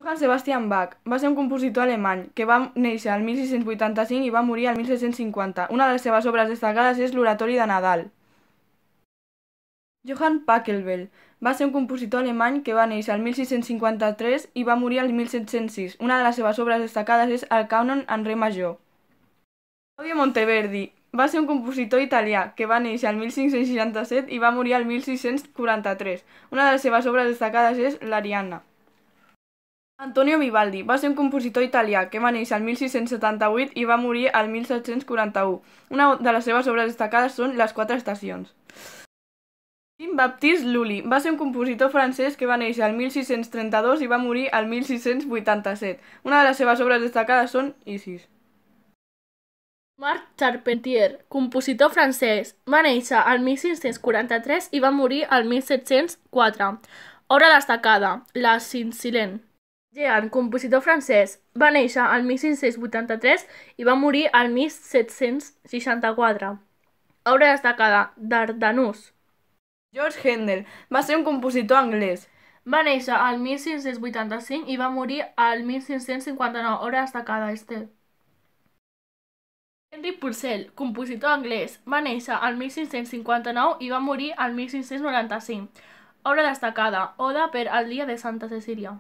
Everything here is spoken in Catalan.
Johann Sebastian Bach va ser un compositor alemany que va néixer el 1685 i va morir el 1750. Una de les seves obres destacades és l'Oratori de Nadal. Johann Pachelbel va ser un compositor alemany que va néixer el 1653 i va morir el 1706. Una de les seves obres destacades és el Cànon en re major. Claudio Monteverdi va ser un compositor italià que va néixer el 1567 i va morir el 1643. Una de les seves obres destacades és l'Arianna. Antonio Vivaldi va ser un compositor italià que va néixer el 1678 i va morir el 1741. Una de les seves obres destacades són Les quatre estacions. Jean-Baptiste Lully va ser un compositor francès que va néixer el 1632 i va morir el 1687. Una de les seves obres destacades són Isis. Marc Charpentier, compositor francès, va néixer el 1643 i va morir el 1704. Obra destacada, La Saint-Cyr. Jean, compositor francès, va néixer el 1683 i va morir el 1764. Obra destacada, Dardanus. George Handel va ser un compositor anglès. Va néixer el 1585 i va morir el 1559. Obra destacada, Esther. Henry Purcell, compositor anglès, va néixer el 1559 i va morir el 1595. Obra destacada, Oda per al dia de Santa Cecília.